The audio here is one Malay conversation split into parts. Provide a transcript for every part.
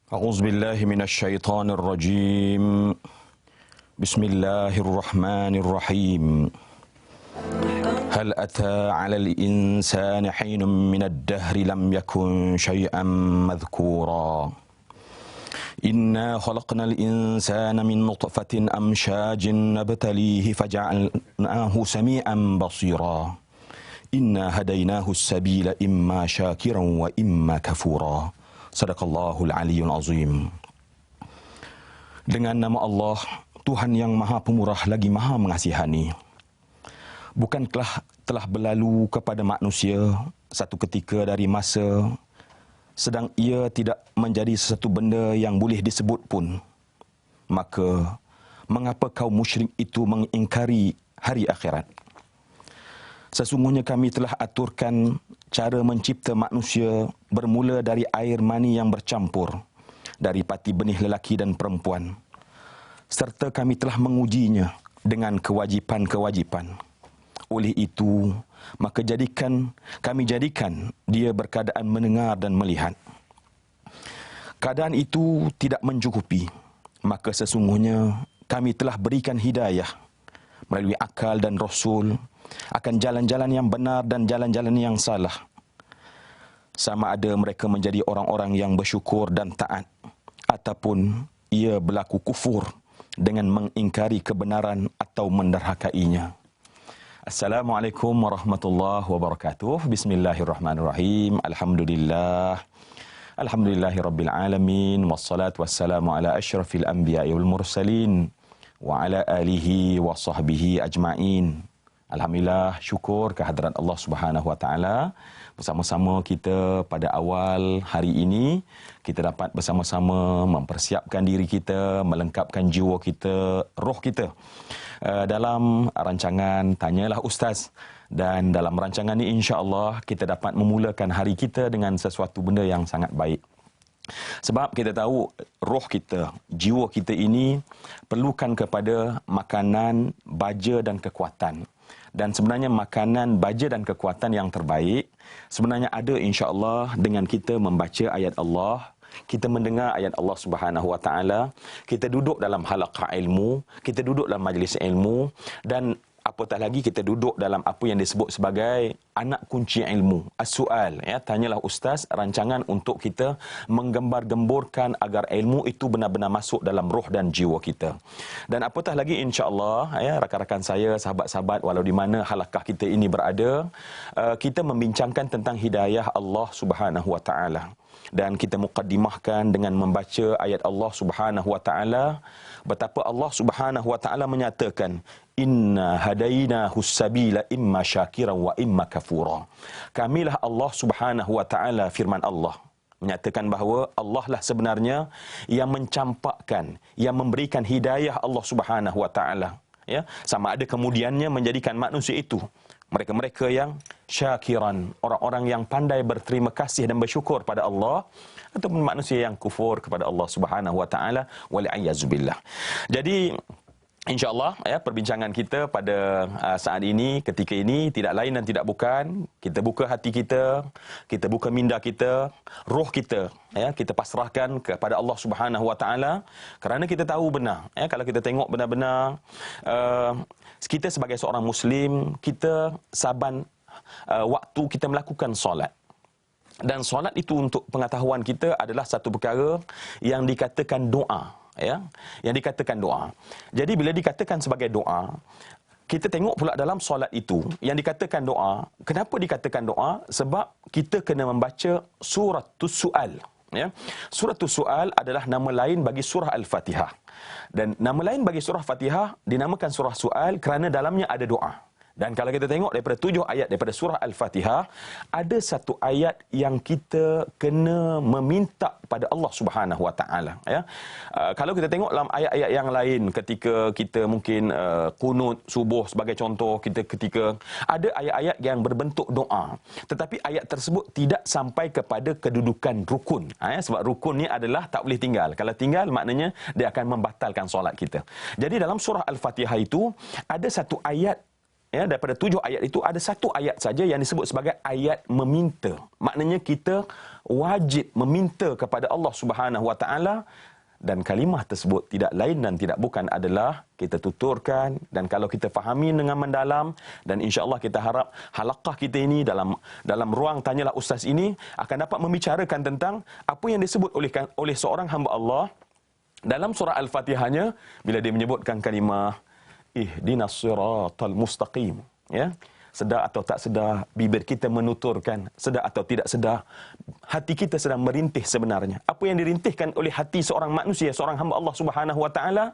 أعوذ بالله من الشيطان الرجيم. بسم الله الرحمن الرحيم. هل أتى على الإنسان حين من الدهر لم يكن شيئا مذكورا إنا خلقنا الإنسان من نطفة أمشاج نبتليه فجعلناه سميعا بصيرا إنا هديناه السبيل إما شاكرا وإما كفورا. Sadaqallahul Aliyyul Azim. Dengan nama Allah, Tuhan yang Maha Pemurah lagi Maha Mengasihani. Bukankah telah berlalu kepada manusia satu ketika dari masa, sedang ia tidak menjadi sesuatu benda yang boleh disebut pun. Maka, mengapa kaum musyrik itu mengingkari hari akhirat? Sesungguhnya kami telah aturkan cara mencipta manusia bermula dari air mani yang bercampur dari parti benih lelaki dan perempuan. Serta kami telah mengujinya dengan kewajipan-kewajipan. Oleh itu, maka kami jadikan dia berkeadaan mendengar dan melihat. Keadaan itu tidak mencukupi, maka sesungguhnya kami telah berikan hidayah melalui akal dan Rasul akan jalan-jalan yang benar dan jalan-jalan yang salah. Sama ada mereka menjadi orang-orang yang bersyukur dan taat, ataupun ia berlaku kufur dengan mengingkari kebenaran atau menderhakainya. Assalamualaikum warahmatullahi wabarakatuh. Bismillahirrahmanirrahim. Alhamdulillah. Alhamdulillahirabbil alamin wassalatu wassalamu ala asyrafil anbiya'i wal mursalin wa ala alihi wa sahbihi ajma'in. Alhamdulillah, syukur kehadrat Allah Subhanahu Wa Taala. Bersama-sama kita pada awal hari ini, kita dapat bersama-sama mempersiapkan diri kita, melengkapkan jiwa kita, roh kita dalam rancangan Tanyalah Ustaz. Dan dalam rancangan ini insya-Allah kita dapat memulakan hari kita dengan sesuatu benda yang sangat baik. Sebab kita tahu roh kita, jiwa kita ini perlukan kepada makanan, baja dan kekuatan. Dan sebenarnya makanan, baja dan kekuatan yang terbaik sebenarnya ada insya-Allah dengan kita membaca ayat Allah, kita mendengar ayat Allah Subhanahu Wa Taala, kita duduk dalam halaqah ilmu, kita duduk dalam majlis ilmu, dan apatah lagi kita duduk dalam apa yang disebut sebagai anak kunci ilmu, as-su'al, ya, Tanyalah Ustaz, rancangan untuk kita menggembar-gemburkan agar ilmu itu benar-benar masuk dalam roh dan jiwa kita. Dan apatah lagi insya-Allah, ya, rakan-rakan saya, sahabat-sahabat walau di mana halaqah kita ini berada, kita membincangkan tentang hidayah Allah Subhanahu Wa Taala. Dan kita muqaddimahkan dengan membaca ayat Allah Subhanahu Wa Taala, betapa Allah Subhanahu Wa Taala menyatakan, Inna hadainahu sabila imma syakiran wa imma kafura. Kamilah Allah Subhanahu Wa Taala, firman Allah menyatakan bahawa Allah lah sebenarnya yang mencampakkan, yang memberikan hidayah Allah Subhanahu Wa Taala, ya, sama ada kemudiannya menjadikan manusia itu mereka-mereka yang syakiran, orang-orang yang pandai berterima kasih dan bersyukur pada Allah, ataupun manusia yang kufur kepada Allah Subhanahu Wa Taala, wal-iyyazubillah. Jadi insya-Allah, ya, perbincangan kita pada saat ini, ketika ini tidak lain dan tidak bukan kita buka hati kita, kita buka minda kita, roh kita, ya, kita pasrahkan kepada Allah Subhanahu Wa Taala, kerana kita tahu benar, ya, kalau kita tengok benar-benar kita sebagai seorang Muslim, kita saban waktu kita melakukan solat. Dan solat itu untuk pengetahuan kita adalah satu perkara yang dikatakan doa, ya, yang dikatakan doa. Jadi bila dikatakan sebagai doa, kita tengok pula dalam solat itu yang dikatakan doa. Kenapa dikatakan doa? Sebab kita kena membaca suratus su'al, ya. Suratus su'al adalah nama lain bagi surah Al-Fatihah. Dan nama lain bagi surah Fatihah dinamakan surah Su'al kerana dalamnya ada doa. Dan kalau kita tengok daripada 7 ayat daripada surah Al-Fatihah, ada satu ayat yang kita kena meminta pada Allah Subhanahu Wa Taala, ya. Kalau kita tengok dalam ayat-ayat yang lain, ketika kita mungkin qunut subuh sebagai contoh, kita ketika ada ayat-ayat yang berbentuk doa, tetapi ayat tersebut tidak sampai kepada kedudukan rukun, ya, sebab rukun ni adalah tak boleh tinggal. Kalau tinggal maknanya dia akan membatalkan solat kita. Jadi dalam surah Al-Fatihah itu ada satu ayat, ya, daripada 7 ayat itu ada 1 ayat saja yang disebut sebagai ayat meminta. Maknanya kita wajib meminta kepada Allah Subhanahu Wa Taala, dan kalimah tersebut tidak lain dan tidak bukan adalah kita tuturkan, dan kalau kita fahami dengan mendalam, dan insya-Allah kita harap halaqah kita ini dalam ruang tanyalah ustaz ini akan dapat membicarakan tentang apa yang disebut oleh seorang hamba Allah dalam surah Al-Fatihahnya bila dia menyebutkan kalimah ihdinas siratal mustaqim, ya. Sedar atau tak sedar, bibir kita menuturkan, sedar atau tidak sedar, hati kita sedang merintih sebenarnya. Apa yang dirintihkan oleh hati seorang manusia, seorang hamba Allah Subhanahu Wa Taala?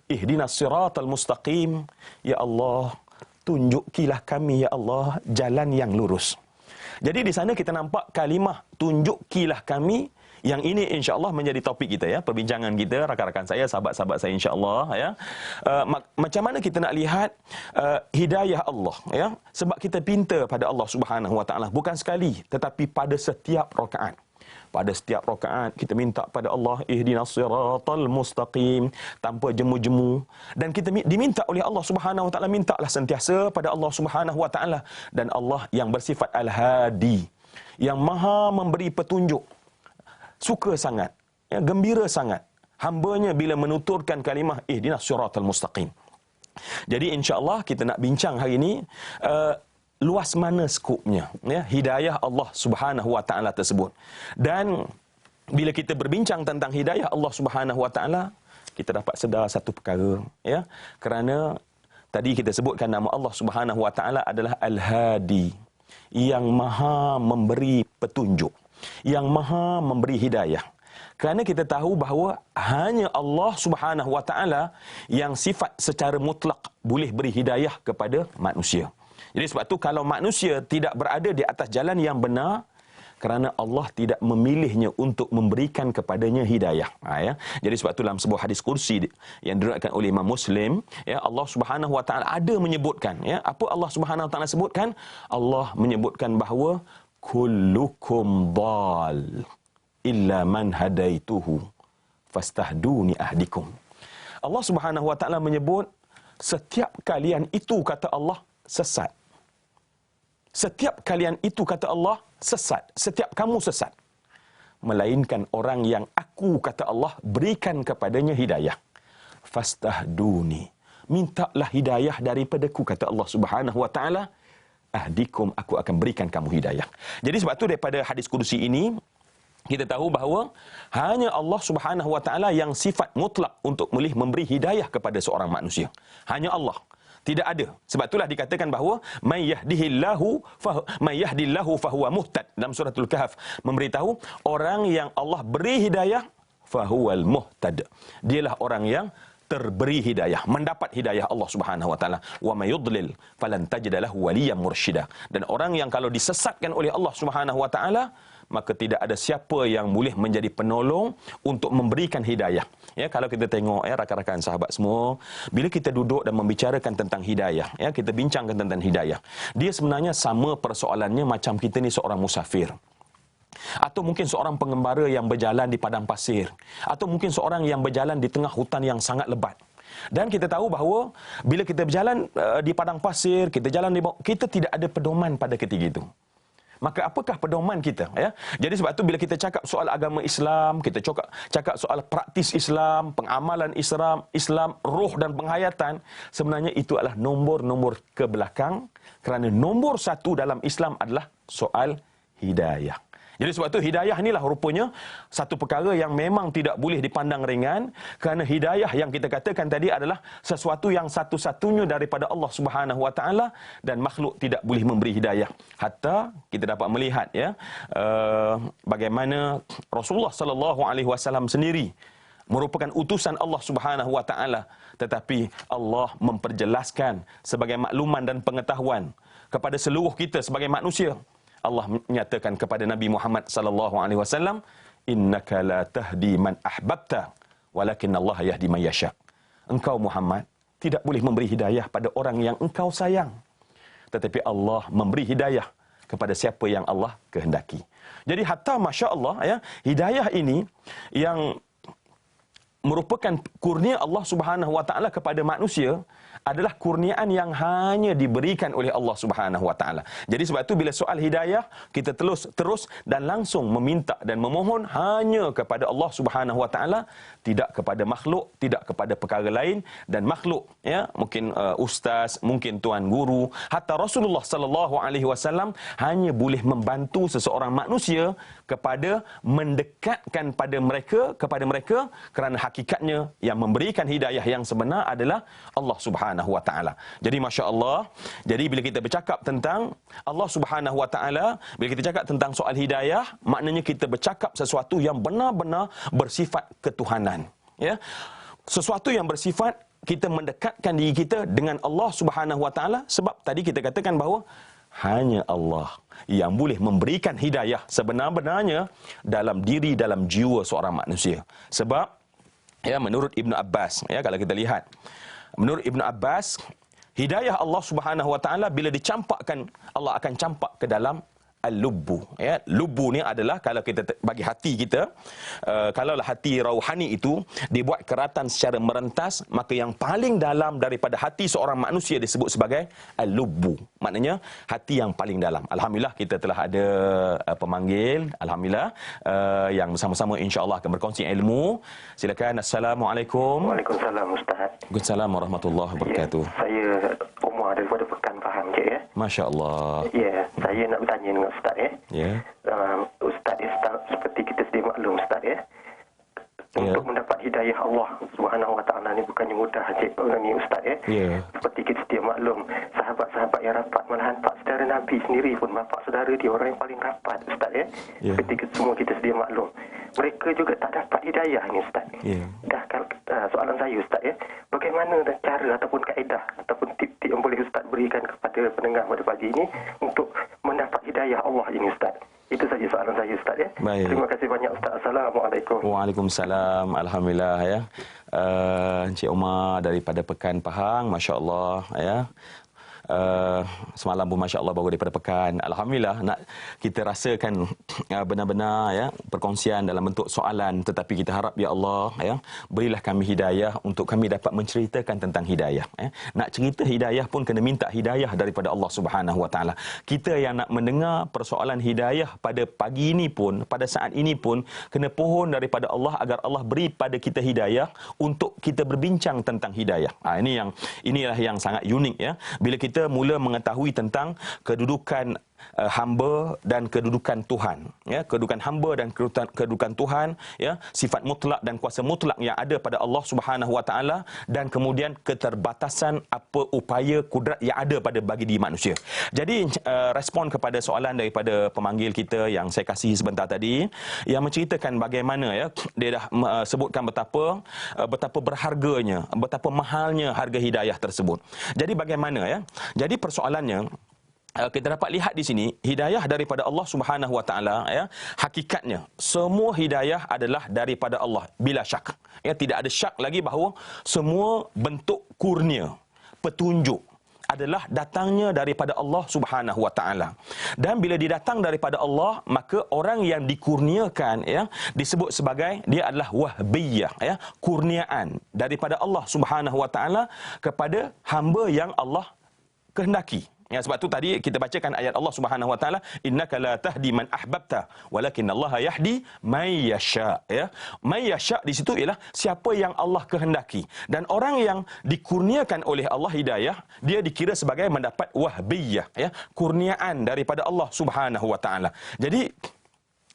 Ihdinas siratal mustaqim. Ya Allah, tunjukilah kami ya Allah jalan yang lurus. Jadi di sana kita nampak kalimah tunjukilah kami. Yang ini insya-Allah menjadi topik kita, ya, perbincangan kita, rakan-rakan saya, sahabat-sahabat saya insya-Allah, ya. Macam mana kita nak lihat hidayah Allah, ya? Sebab kita pinta pada Allah Subhanahu Wa Taala bukan sekali tetapi pada setiap rakaat. Pada setiap rakaat kita minta pada Allah ihdinas siratal mustaqim tanpa jemu-jemu, dan kita diminta oleh Allah Subhanahu Wa Taala, mintalah sentiasa pada Allah Subhanahu Wa Taala, dan Allah yang bersifat Al-Hadi, yang Maha memberi petunjuk. Suka sangat, ya, gembira sangat hambanya bila menuturkan kalimah ihdinas siratal mustaqim. Jadi insya-Allah kita nak bincang hari ini luas mana skopnya, ya, hidayah Allah Subhanahu Wa Taala tersebut. Dan bila kita berbincang tentang hidayah Allah Subhanahu Wa Taala, kita dapat sedar satu perkara, ya, kerana tadi kita sebutkan nama Allah Subhanahu Wa Taala adalah Al-Hadi, yang Maha memberi petunjuk, yang Maha memberi hidayah. Kerana kita tahu bahawa hanya Allah Subhanahu Wa Taala yang sifat secara mutlak boleh beri hidayah kepada manusia. Jadi sebab tu kalau manusia tidak berada di atas jalan yang benar, kerana Allah tidak memilihnya untuk memberikan kepadanya hidayah. Ya. Jadi sebab tu dalam sebuah hadis kursi yang diriwayatkan oleh Imam Muslim, ya, Allah Subhanahu Wa Taala ada menyebutkan, ya, apa Allah Subhanahu Wa Taala sebutkan? Allah menyebutkan bahawa kullukum dhal illa man hadaituhu fastahduni ahdikum. Allah Subhanahu Wa Taala menyebut setiap kalian itu, kata Allah, sesat. Setiap kalian itu, kata Allah, sesat. Setiap kamu sesat, melainkan orang yang aku, kata Allah, berikan kepadanya hidayah. Fastahduni, mintalah hidayah daripadaku, kata Allah Subhanahu Wa Taala, ahdikum, aku akan berikan kamu hidayah. Jadi sebab tu daripada hadis kursi ini kita tahu bahawa hanya Allah Subhanahu Wa Taala yang sifat mutlak untuk boleh memberi hidayah kepada seorang manusia. Hanya Allah. Tidak ada. Sebab itulah dikatakan bahawa may yahdillahu fahuwa muhtad. Dalam suratul Kahf memberitahu orang yang Allah beri hidayah fahuwal muhtad. Dialah orang yang terberi hidayah, mendapat hidayah Allah Subhanahu Wa Taala. Wa may yudlil falan tajid lahu waliyan mursyida. Dan orang yang kalau disesatkan oleh Allah Subhanahu Wa Taala, maka tidak ada siapa yang boleh menjadi penolong untuk memberikan hidayah. Ya, kalau kita tengok, ya, rakan-rakan sahabat semua, bila kita duduk dan membicarakan tentang hidayah, ya, kita bincangkan tentang hidayah, dia sebenarnya sama persoalannya macam kita ni seorang musafir. Atau mungkin seorang pengembara yang berjalan di padang pasir, atau mungkin seorang yang berjalan di tengah hutan yang sangat lebat. Dan kita tahu bahawa bila kita berjalan di padang pasir, kita jalan di bawah, kita tidak ada pedoman pada ketika itu. Maka apakah pedoman kita, ya? Jadi sebab itu bila kita cakap soal agama Islam, kita cakap soal praktis Islam, pengamalan Islam, roh dan penghayatan, sebenarnya itu adalah nombor-nombor ke belakang, kerana nombor satu dalam Islam adalah soal hidayah. Jadi sebab itu hidayah inilah rupanya satu perkara yang memang tidak boleh dipandang ringan, kerana hidayah yang kita katakan tadi adalah sesuatu yang satu-satunya daripada Allah Subhanahu Wa Taala, dan makhluk tidak boleh memberi hidayah. Hatta kita dapat melihat, ya, bagaimana Rasulullah sallallahu alaihi wasallam sendiri merupakan utusan Allah Subhanahu Wa Taala, tetapi Allah memperjelaskan sebagai makluman dan pengetahuan kepada seluruh kita sebagai manusia. Allah menyatakan kepada Nabi Muhammad sallallahu alaihi wasallam, innaka la tahdi man ahbabta walakin Allah yahdi man yasha. Engkau Muhammad tidak boleh memberi hidayah pada orang yang engkau sayang, tetapi Allah memberi hidayah kepada siapa yang Allah kehendaki. Jadi hatta masya-Allah, ya, hidayah ini yang merupakan kurnia Allah Subhanahu Wa Taala kepada manusia adalah kurniaan yang hanya diberikan oleh Allah Subhanahu wa taala. Jadi sebab itu bila soal hidayah, kita terus dan langsung meminta dan memohon hanya kepada Allah Subhanahu wa taala, tidak kepada makhluk, tidak kepada perkara lain. Dan makhluk, ya, mungkin ustaz, mungkin tuan guru, hatta Rasulullah sallallahu alaihi wasallam hanya boleh membantu seseorang manusia kepada mendekatkan kepada mereka kerana hakikatnya yang memberikan hidayah yang sebenar adalah Allah Subhanahu wa taala. Jadi masya-Allah, jadi bila kita bercakap tentang Allah Subhanahu wa taala, bila kita cakap tentang soal hidayah, maknanya kita bercakap sesuatu yang benar-benar bersifat ketuhanan, ya. Sesuatu yang bersifat kita mendekatkan diri kita dengan Allah Subhanahu wa taala, sebab tadi kita katakan bahawa hanya Allah yang boleh memberikan hidayah sebenar-benarnya dalam diri, dalam jiwa seorang manusia. Sebab, ya, menurut Ibn Abbas, ya, kalau kita lihat, menurut Ibn Abbas, hidayah Allah Subhanahu wa taala bila dicampakkan, Allah akan campak ke dalam al-lubbu, ya. Lubbu ni adalah kalau kita bagi hati kita, kalaulah hati rauhani itu dibuat keratan secara merentas, maka yang paling dalam daripada hati seorang manusia disebut sebagai al-lubbu. Maknanya hati yang paling dalam. Alhamdulillah kita telah ada pemanggil, alhamdulillah, yang bersama-sama insya-Allah akan berkongsi ilmu. Silakan. Assalamualaikum. Waalaikumsalam Ustaz. Waalaikumsalam warahmatullahi wabarakatuh. Ya, saya Umar daripada Pekan Faham, Cik, ya. Masya-Allah. Ya, saya nak bertanya dengan Ustaz, ya. Ya. Ustaz, seperti kita sedia maklum, Ustaz, ya. Untuk mendapat hidayah Allah Subhanahu wa taala ni bukannya mudah, Cik, ni Ustaz, ya. Ya. Seperti kita sedia maklum, sahabat-sahabat yang rapat, malahan pak saudara Nabi sendiri pun, bapak saudara dia orang yang paling rapat, Ustaz, ya. Ya. Seperti semua kita sedia maklum. Mereka juga tak dapat hidayah ni, Ustaz. Ya. Dah soalan saya, Ustaz, ya. Bagaimana cara ataupun kaedah ataupun tip-tip yang boleh Ustaz berikan kepada pendengar pada pagi ini untuk mendapat hidayah Allah ini, Ustaz? Itu saja soalan saya, Ustaz, ya. Baik. Terima kasih banyak, Ustaz. Assalamualaikum. Waalaikumsalam. Alhamdulillah, ya. Encik Umar daripada Pekan Pahang, masya-Allah, ya. Semalam pun masya-Allah baru daripada Pekan. Alhamdulillah, nak kita rasakan benar-benar, ya, perkongsian dalam bentuk soalan, tetapi kita harap ya Allah, ya, berilah kami hidayah untuk kami dapat menceritakan tentang hidayah, ya. Nak cerita hidayah pun kena minta hidayah daripada Allah Subhanahu wa taala. Kita yang nak mendengar persoalan hidayah pada pagi ini pun, pada saat ini pun kena pohon daripada Allah agar Allah beri pada kita hidayah untuk kita berbincang tentang hidayah. Inilah yang sangat unik, ya. Bila kita mula mengetahui tentang kedudukan hamba dan kedudukan Tuhan, ya, kedudukan hamba dan kedudukan Tuhan, ya, sifat mutlak dan kuasa mutlak yang ada pada Allah Subhanahu wa taala, dan kemudian keterbatasan apa upaya kudrat yang ada pada bagi diri manusia. Jadi respon kepada soalan daripada pemanggil kita yang saya kasih sebentar tadi, yang menceritakan bagaimana, ya, dia dah sebutkan betapa berharganya, betapa mahalnya harga hidayah tersebut. Jadi bagaimana, ya? Jadi persoalannya, kita dapat lihat di sini hidayah daripada Allah Subhanahu wa taala, ya. Hakikatnya semua hidayah adalah daripada Allah bila syak. Ya, tidak ada syak lagi bahawa semua bentuk kurnia, petunjuk adalah datangnya daripada Allah Subhanahu wa taala. Dan bila dia datang daripada Allah, maka orang yang dikurniakan, ya, disebut sebagai dia adalah wahbiyah, ya, kurniaan daripada Allah Subhanahu wa taala kepada hamba yang Allah kehendaki. Ya, sebab tu tadi kita bacakan ayat Allah Subhanahu wa taala, innaka la tahdi man ahbabta walakinnallaha yahdi may yasha, ya. May yasha di situ ialah siapa yang Allah kehendaki. Dan orang yang dikurniakan oleh Allah hidayah, dia dikira sebagai mendapat wahbiyah, ya, kurniaan daripada Allah Subhanahu wa taala. Jadi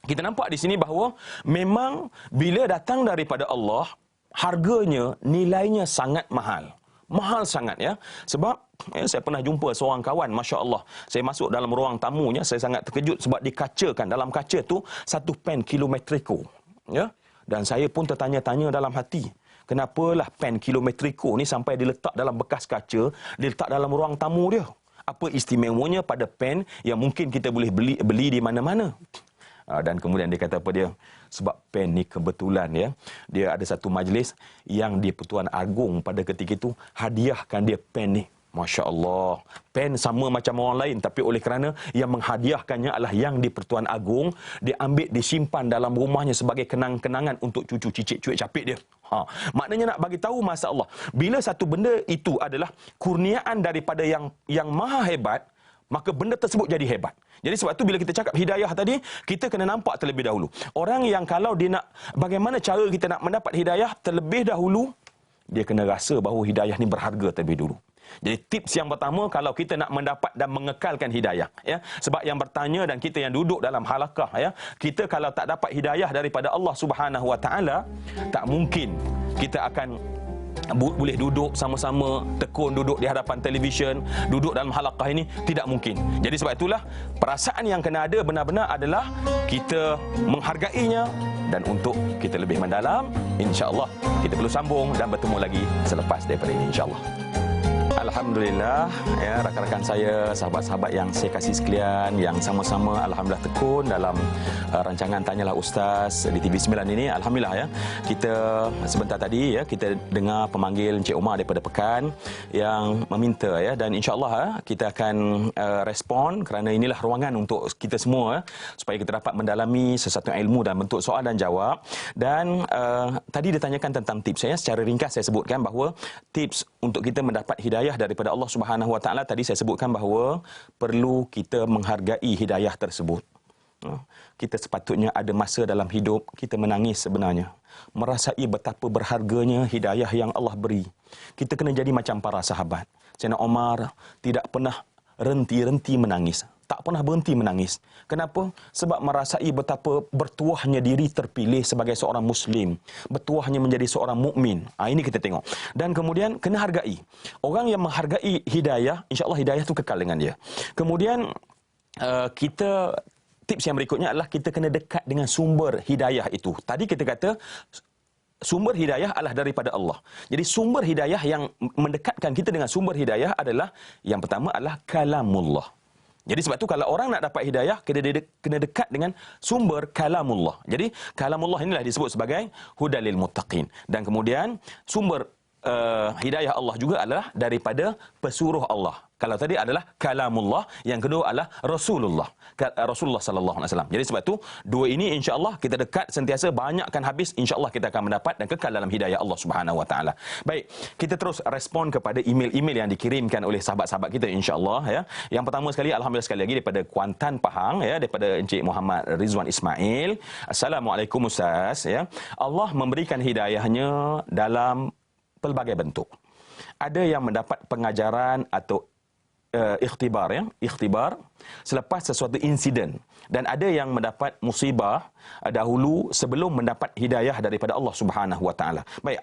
kita nampak di sini bahawa memang bila datang daripada Allah, harganya, nilainya sangat mahal. Mahal sangat, ya. Sebab saya pernah jumpa seorang kawan, masya-Allah. Saya masuk dalam ruang tamunya, saya sangat terkejut sebab dikacakan, dalam kaca tu satu pen kilometriko, ya. Dan saya pun tertanya-tanya dalam hati, kenapalah pen kilometriko ni sampai diletak dalam bekas kaca, diletak dalam ruang tamu dia? Apa istimewanya pada pen yang mungkin kita boleh beli di mana-mana? Dan kemudian dia kata apa dia? Sebab pen ni kebetulan, ya, dia ada satu majlis yang di Pertuan Agong pada ketika itu hadiahkan dia pen ni. Masya Allah. Pen sama macam orang lain, tapi oleh kerana yang menghadiahkannya adalah yang di-Pertuan Agong, dia ambil, disimpan dalam rumahnya sebagai kenang-kenangan untuk cucu cicit cuik capik dia. Maknanya nak bagi tahu masa Allah, bila satu benda itu adalah kurniaan daripada yang maha hebat, maka benda tersebut jadi hebat. Jadi sebab tu bila kita cakap hidayah tadi, kita kena nampak terlebih dahulu. Orang yang kalau dia nak, bagaimana cara kita nak mendapat hidayah, terlebih dahulu dia kena rasa bahawa hidayah ni berharga terlebih dulu. Jadi tips yang pertama kalau kita nak mendapat dan mengekalkan hidayah, ya. Sebab yang bertanya dan kita yang duduk dalam halakah, ya, kita kalau tak dapat hidayah daripada Allah Subhanahu Wa Taala, tak mungkin kita akan boleh duduk sama-sama tekun duduk di hadapan televisyen, duduk dalam halakah ini, tidak mungkin. Jadi sebab itulah perasaan yang kena ada benar-benar adalah kita menghargainya, dan untuk kita lebih mendalam, insya-Allah kita perlu sambung dan bertemu lagi selepas daripada ini, insya-Allah. Alhamdulillah, ya, rakan-rakan saya, sahabat-sahabat yang saya kasih sekalian, yang sama-sama alhamdulillah tekun dalam rancangan Tanyalah Ustaz di TV9 ini. Alhamdulillah, ya, kita sebentar tadi, ya, kita dengar pemanggil Encik Omar daripada Pekan yang meminta, ya, dan insya-Allah, ya, kita akan respon kerana inilah ruangan untuk kita semua, ya, supaya kita dapat mendalami sesuatu ilmu dan bentuk soal dan jawab. Dan tadi ditanyakan tentang tips, ya, secara ringkas saya sebutkan bahawa tips untuk kita mendapat hidayah daripada Allah Subhanahu Wa Taala, tadi saya sebutkan bahawa perlu kita menghargai hidayah tersebut. Kita sepatutnya ada masa dalam hidup kita menangis sebenarnya, merasai betapa berharganya hidayah yang Allah beri. Kita kena jadi macam para sahabat. Sayyidina Omar tidak pernah renti-renti menangis, tak pernah berhenti menangis. Kenapa? Sebab merasai betapa bertuahnya diri terpilih sebagai seorang Muslim, bertuahnya menjadi seorang mukmin. Ini kita tengok. Dan kemudian kena hargai. Orang yang menghargai hidayah, insya-Allah hidayah itu kekal dengan dia. Kemudian kita, tips yang berikutnya adalah kita kena dekat dengan sumber hidayah itu. Tadi kita kata sumber hidayah adalah daripada Allah. Jadi sumber hidayah yang mendekatkan kita dengan sumber hidayah adalah, yang pertama adalah kalamullah. Jadi sebab tu kalau orang nak dapat hidayah, kena dekat dengan sumber kalamullah. Jadi kalamullah inilah disebut sebagai hudalil muttaqin. Dan kemudian sumber hidayah Allah juga adalah daripada pesuruh Allah. Kalau tadi adalah kalamullah, yang kedua adalah Rasulullah sallallahu alaihi wasallam. Jadi sebab tu dua ini insya-Allah kita dekat sentiasa, banyakkan habis, insya-Allah kita akan mendapat dan kekal dalam hidayah Allah Subhanahu Wa Taala. Baik, kita terus respon kepada email-email yang dikirimkan oleh sahabat-sahabat kita, insya-Allah, ya. Yang pertama sekali, alhamdulillah sekali lagi daripada Kuantan Pahang, ya, daripada Encik Muhammad Rizwan Ismail. Assalamualaikum Ustaz, ya. Allah memberikan hidayahnya dalam pelbagai bentuk. Ada yang mendapat pengajaran atau ikhtibar, ya, ikhtibar selepas sesuatu insiden, dan ada yang mendapat musibah dahulu sebelum mendapat hidayah daripada Allah Subhanahu Wa Taala. Baik,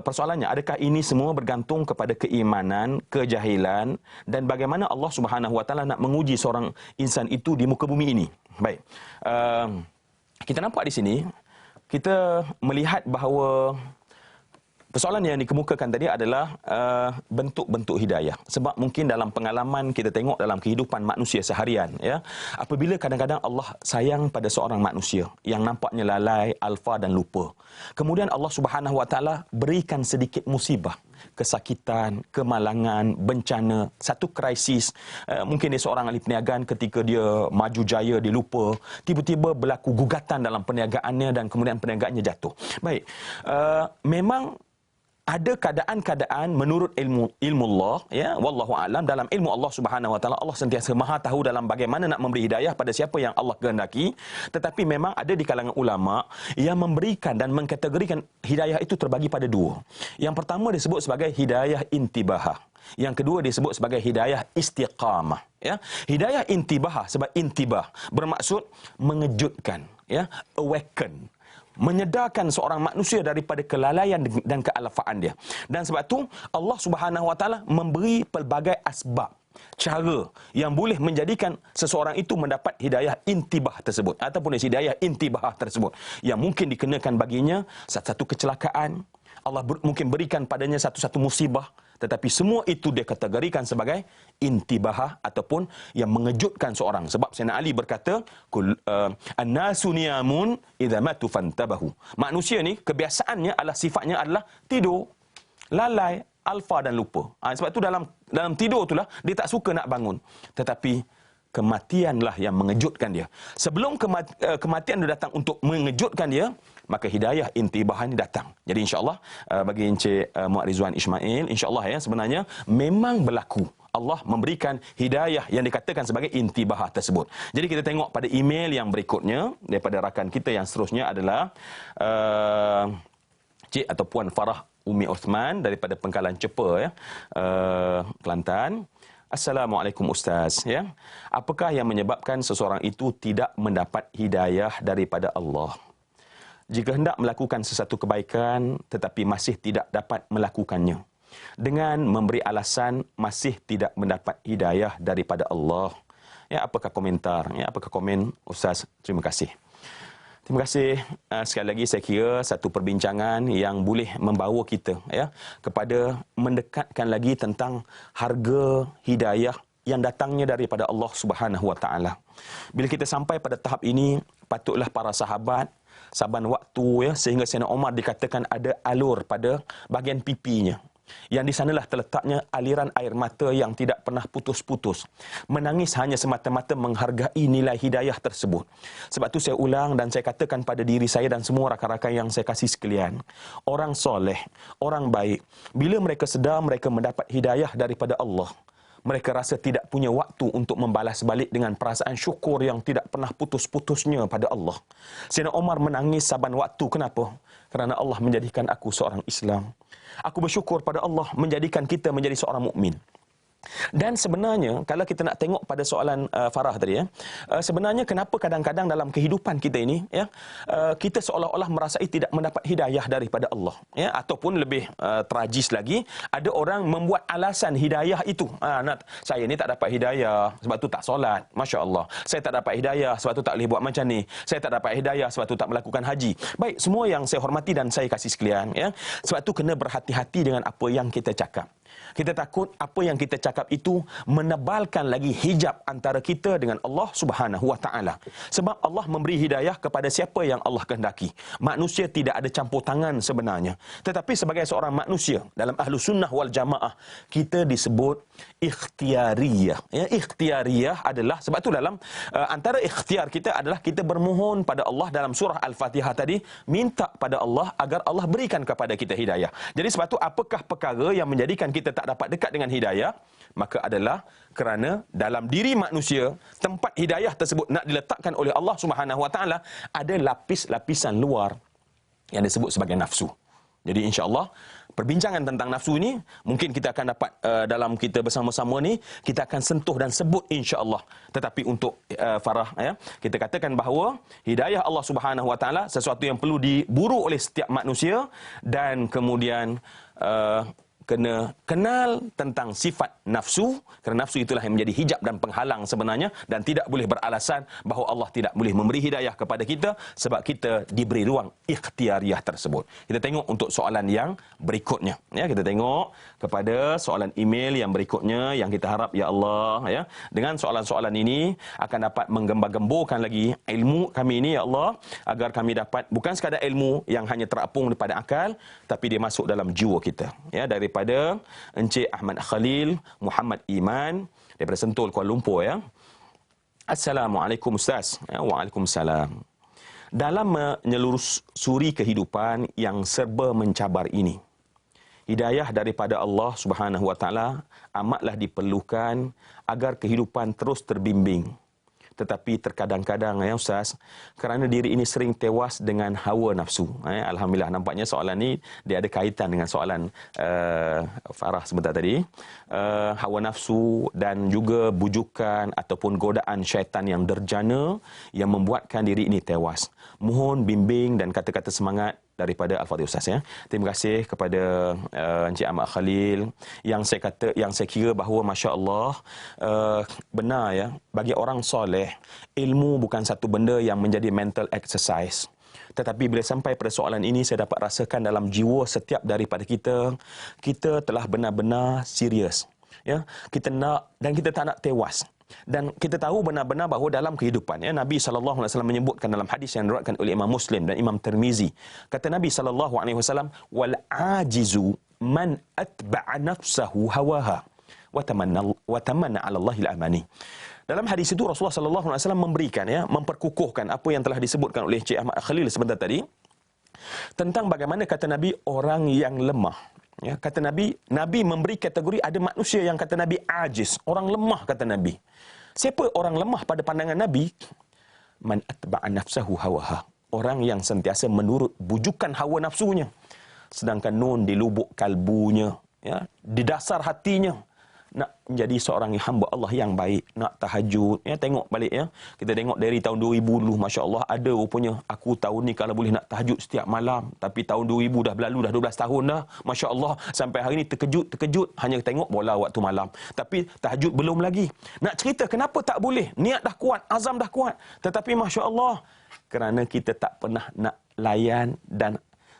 persoalannya, adakah ini semua bergantung kepada keimanan, kejahilan, dan bagaimana Allah Subhanahu Wa Taala nak menguji seorang insan itu di muka bumi ini? Baik, kita nampak di sini, kita melihat bahawa persoalan yang dikemukakan tadi adalah bentuk-bentuk hidayah. Sebab mungkin dalam pengalaman kita tengok dalam kehidupan manusia seharian, ya, apabila kadang-kadang Allah sayang pada seorang manusia yang nampaknya lalai, alfa dan lupa, kemudian Allah Subhanahu Wa Taala berikan sedikit musibah, kesakitan, kemalangan, bencana, satu krisis. Mungkin dia seorang ahli perniagaan, ketika dia maju jaya, dia lupa, tiba-tiba berlaku gugatan dalam perniagaannya dan kemudian perniagaannya jatuh. Baik, memang ada keadaan-keadaan menurut ilmu Allah, ya, wallahu alam, dalam ilmu Allah Subhanahu Wa Taala, Allah sentiasa maha tahu dalam bagaimana nak memberi hidayah pada siapa yang Allah kehendaki. Tetapi memang ada di kalangan ulama yang memberikan dan mengkategorikan hidayah itu terbagi pada dua. Yang pertama disebut sebagai hidayah intibahah. Yang kedua disebut sebagai hidayah istiqamah, ya. Hidayah intibahah, sebab intibah bermaksud mengejutkan, ya, awaken, menyedarkan seorang manusia daripada kelalaian dan kealfaan dia. Dan sebab tu Allah Subhanahu Wa Taala memberi pelbagai asbab, cara yang boleh menjadikan seseorang itu mendapat hidayah intibah tersebut ataupun hidayah intibah tersebut, yang mungkin dikenakan baginya satu kecelakaan, Allah mungkin berikan padanya satu musibah, tetapi semua itu dia kategorikan sebagai intibahah ataupun yang mengejutkan seorang. Sebab Sayyidina Ali berkata, an-nasu niyamun idza matu fantabahu. Manusia ni kebiasaannya adalah, sifatnya adalah tidur, lalai, alfa dan lupa. Sebab itu dalam dalam tidur itulah dia tak suka nak bangun. Tetapi kematianlah yang mengejutkan dia. Sebelum kematian itu datang untuk mengejutkan dia, maka hidayah intibah ini datang. Jadi insya-Allah bagi Encik Muhammad Rizwan Ismail, insya-Allah ya, sebenarnya memang berlaku Allah memberikan hidayah yang dikatakan sebagai intibah tersebut. Jadi kita tengok pada email yang berikutnya daripada rakan kita yang seterusnya adalah Cik atau Puan Farah Umi Osman daripada Pengkalan Cepa ya, Kelantan. Assalamualaikum Ustaz ya. Apakah yang menyebabkan seseorang itu tidak mendapat hidayah daripada Allah? Jika hendak melakukan sesuatu kebaikan tetapi masih tidak dapat melakukannya dengan memberi alasan masih tidak mendapat hidayah daripada Allah. Ya, apakah komentar? Ya, apakah komen Ustaz? Terima kasih. Terima kasih. Sekali lagi saya kira satu perbincangan yang boleh membawa kita ya kepada mendekatkan lagi tentang harga hidayah yang datangnya daripada Allah Subhanahu Wa Taala. Bila kita sampai pada tahap ini, patutlah para sahabat saban waktu ya, sehingga Sayyidina Umar dikatakan ada alur pada bahagian pipinya. Yang di sanalah terletaknya aliran air mata yang tidak pernah putus-putus. Menangis hanya semata-mata menghargai nilai hidayah tersebut. Sebab tu saya ulang dan saya katakan pada diri saya dan semua rakan-rakan yang saya kasih sekalian. Orang soleh, orang baik, bila mereka sedar mereka mendapat hidayah daripada Allah, mereka rasa tidak punya waktu untuk membalas balik dengan perasaan syukur yang tidak pernah putus-putusnya pada Allah. Sayyidina Umar menangis saban waktu. Kenapa? Kerana Allah menjadikan aku seorang Islam. Aku bersyukur pada Allah menjadikan kita menjadi seorang mukmin. Dan sebenarnya kalau kita nak tengok pada soalan Farah tadi ya, sebenarnya kenapa kadang-kadang dalam kehidupan kita ini ya, kita seolah-olah merasai tidak mendapat hidayah daripada Allah ya, ataupun lebih tragis lagi, ada orang membuat alasan hidayah itu, saya ni tak dapat hidayah sebab tu tak solat, masya-Allah. Saya tak dapat hidayah sebab tu tak boleh buat macam ni. Saya tak dapat hidayah sebab tu tak melakukan haji. Baik, semua yang saya hormati dan saya kasih sekalian ya, sebab tu kena berhati-hati dengan apa yang kita cakap. Kita takut apa yang kita cakap itu menebalkan lagi hijab antara kita dengan Allah Subhanahu Wa Taala. Sebab Allah memberi hidayah kepada siapa yang Allah kehendaki. Manusia tidak ada campur tangan sebenarnya. Tetapi sebagai seorang manusia dalam ahlu sunnah wal jamaah, kita disebut ikhtiariyah. Ya, ikhtiariyah adalah, sebab itu dalam antara ikhtiar kita adalah kita bermohon pada Allah dalam surah Al-Fatihah tadi, minta pada Allah agar Allah berikan kepada kita hidayah. Jadi sebab itu apakah perkara yang menjadikan kita tak dapat dekat dengan hidayah? Maka adalah kerana dalam diri manusia tempat hidayah tersebut nak diletakkan oleh Allah Subhanahu Wa Taala ada lapis-lapisan luar yang disebut sebagai nafsu. Jadi insya-Allah perbincangan tentang nafsu ini mungkin kita akan dapat dalam kita bersama-sama ni kita akan sentuh dan sebut insya-Allah. Tetapi untuk Farah ya, kita katakan bahawa hidayah Allah Subhanahu Wa Taala sesuatu yang perlu diburu oleh setiap manusia, dan kemudian kena kenal tentang sifat nafsu, kerana nafsu itulah yang menjadi hijab dan penghalang sebenarnya, dan tidak boleh beralasan bahawa Allah tidak boleh memberi hidayah kepada kita sebab kita diberi ruang ikhtiariyah tersebut. Kita tengok untuk soalan yang berikutnya ya, kita tengok kepada soalan email yang berikutnya yang kita harap ya Allah ya, dengan soalan-soalan ini akan dapat menggembar-gemborkan lagi ilmu kami ini ya Allah, agar kami dapat bukan sekadar ilmu yang hanya terapung daripada akal, tapi dia masuk dalam jiwa kita ya. Daripada Encik Ahmad Khalil Muhammad Iman daripada Sentul, Kuala Lumpur ya. Assalamualaikum Ustaz. Ya, waalaikumsalam. Dalam menyelusuri kehidupan yang serba mencabar ini, hidayah daripada Allah Subhanahu Wa Taala amatlah diperlukan agar kehidupan terus terbimbing. Tetapi terkadang-kadang ya Ustaz, kerana diri ini sering tewas dengan hawa nafsu. Alhamdulillah, nampaknya soalan ni dia ada kaitan dengan soalan Farah sebentar tadi. Hawa nafsu dan juga bujukan ataupun godaan syaitan yang derjana yang membuatkan diri ini tewas. Mohon bimbing dan kata-kata semangat daripada Al-Fadhil Ustaz ya. Terima kasih kepada Encik Ahmad Khalil yang saya kira bahawa masya-Allah benar ya, bagi orang soleh ilmu bukan satu benda yang menjadi mental exercise. Tetapi bila sampai pada soalan ini, saya dapat rasakan dalam jiwa setiap daripada kita telah benar-benar serius ya. Kita nak dan kita tak nak tewas. Dan kita tahu benar-benar bahawa dalam kehidupan ya, Nabi SAW menyebutkan dalam hadis yang diriwayatkan oleh Imam Muslim dan Imam Tirmizi, kata Nabi SAW, wal ajizu man atba'a nafsahu hawaha wa tamanna 'ala Allahil amani. Dalam hadis itu Rasulullah sallallahu alaihi wasallam memberikan, memperkukuhkan apa yang telah disebutkan oleh Cik Ahmad Khalil sebentar tadi tentang bagaimana kata Nabi orang yang lemah. Ya, kata Nabi memberi kategori ada manusia yang kata Nabi ajiz, orang lemah kata Nabi. Siapa orang lemah pada pandangan Nabi? Man atba'a nafsahu hawaha. Orang yang sentiasa menurut bujukan hawa nafsunya. Sedangkan nun di lubuk kalbunya, ya, di dasar hatinya nak menjadi seorang hamba Allah yang baik, nak tahajud, ya, tengok balik, ya. Kita tengok dari tahun 2000 dulu, masya-Allah, ada rupanya aku tahun ni kalau boleh nak tahajud setiap malam, tapi tahun 2000 dah berlalu, dah 12 tahun dah, masya-Allah, sampai hari ni terkejut hanya tengok bola waktu malam, tapi tahajud belum lagi. Nak cerita kenapa tak boleh? Niat dah kuat, azam dah kuat, tetapi masya-Allah, kerana kita tak pernah nak layan dan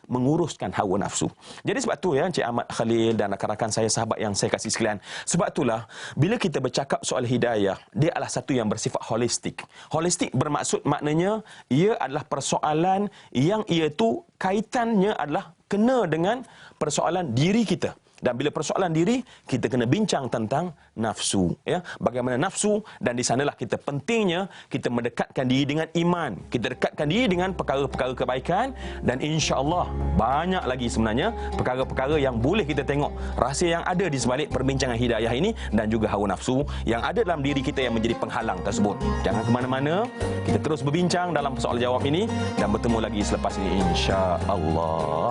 menguruskan hawa nafsu. Jadi sebab tu, ya, Encik Ahmad Khalil dan rakan-rakan saya, sahabat yang saya kasih sekalian, sebab itulah bila kita bercakap soal hidayah, dia adalah satu yang bersifat holistik. Holistik bermaksud maknanya ia adalah persoalan yang ia tu kaitannya adalah kena dengan persoalan diri kita. Dan bila persoalan diri, kita kena bincang tentang nafsu, ya. Bagaimana nafsu, dan di sanalah kita pentingnya kita mendekatkan diri dengan iman, kita dekatkan diri dengan perkara-perkara kebaikan, dan insya-Allah banyak lagi sebenarnya perkara-perkara yang boleh kita tengok rahsia yang ada di sebalik perbincangan hidayah ini dan juga hawa nafsu yang ada dalam diri kita yang menjadi penghalang tersebut. Jangan ke mana-mana, kita terus berbincang dalam soal jawab ini dan bertemu lagi selepas ini insya-Allah.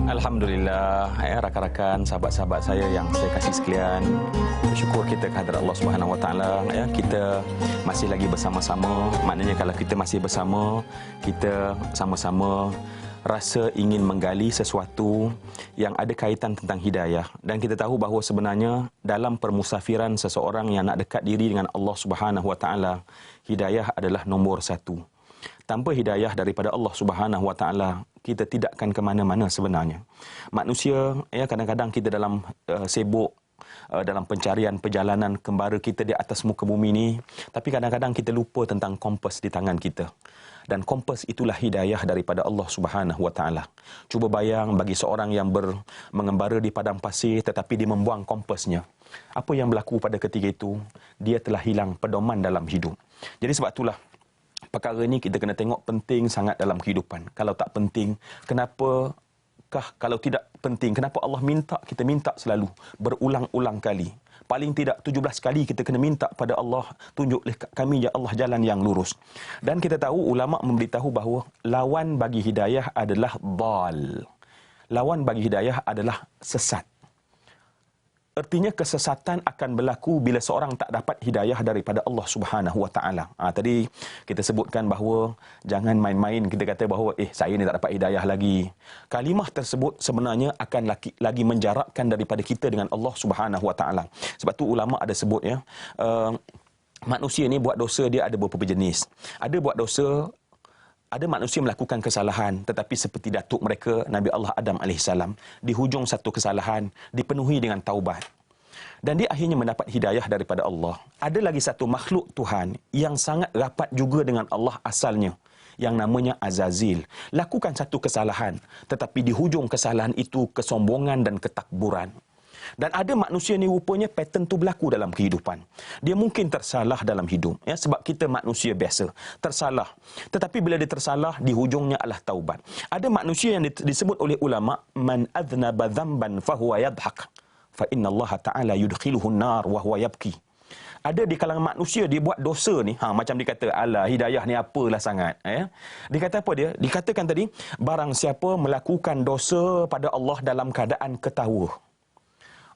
Alhamdulillah, ya, rakan-rakan, sahabat-sahabat saya yang saya kasih sekalian, bersyukur kita kehadrat Allah Subhanahu Wa Taala, ya, kita masih lagi bersama-sama. Maknanya kalau kita masih bersama, kita sama-sama rasa ingin menggali sesuatu yang ada kaitan tentang hidayah, dan kita tahu bahawa sebenarnya dalam permusafiran seseorang yang nak dekat diri dengan Allah Subhanahu Wa Taala, hidayah adalah nombor satu. Tanpa hidayah daripada Allah Subhanahu Wa Taala, kita tidak akan ke mana-mana sebenarnya. Manusia, ya, kadang-kadang kita dalam sibuk dalam pencarian perjalanan kembara kita di atas muka bumi ini, tapi kadang-kadang kita lupa tentang kompas di tangan kita. Dan kompas itulah hidayah daripada Allah Subhanahu Wa Taala. Cuba bayang bagi seorang yang mengembara di padang pasir tetapi dia membuang kompasnya. Apa yang berlaku pada ketika itu? Dia telah hilang pedoman dalam hidup. Jadi sebab itulah perkara ini kita kena tengok penting sangat dalam kehidupan. Kalau tak penting, kenapakah kalau tidak penting, kenapa Allah minta kita minta selalu berulang-ulang kali? Paling tidak 17 kali kita kena minta pada Allah, tunjuklah kami ya Allah jalan yang lurus. Dan kita tahu ulama memberitahu bahawa lawan bagi hidayah adalah dhal. Lawan bagi hidayah adalah sesat. Artinya kesesatan akan berlaku bila seorang tak dapat hidayah daripada Allah Subhanahu Wa Taala. Tadi kita sebutkan bahawa jangan main-main kita kata bahawa saya ni tak dapat hidayah lagi. Kalimah tersebut sebenarnya akan lagi menjarakkan daripada kita dengan Allah Subhanahu Wa Taala. Sebab tu ulama ada sebut, ya, manusia ni buat dosa dia ada beberapa jenis. Ada manusia melakukan kesalahan, tetapi seperti datuk mereka, Nabi Allah Adam AS, di hujung satu kesalahan, dipenuhi dengan taubat. Dan dia akhirnya mendapat hidayah daripada Allah. Ada lagi satu makhluk Tuhan yang sangat rapat juga dengan Allah asalnya, yang namanya Azazil. Lakukan satu kesalahan, tetapi di hujung kesalahan itu kesombongan dan ketakburan. Dan ada manusia ni rupanya pattern tu berlaku dalam kehidupan. Dia mungkin tersalah dalam hidup, ya, sebab kita manusia biasa, tersalah. Tetapi bila dia tersalah, di hujungnya adalah taubat. Ada manusia yang disebut oleh ulama, man adznaba dzamban fahuwa yadhak, fa inna Allah Ta'ala yudkhiluhu an-nar wa huwa yabki. Ada di kalangan manusia dia buat dosa ni, macam dikata, alah hidayah ni apalah sangat, ya. Dikata apa dia? Dikatakan tadi, barang siapa melakukan dosa pada Allah dalam keadaan ketawa,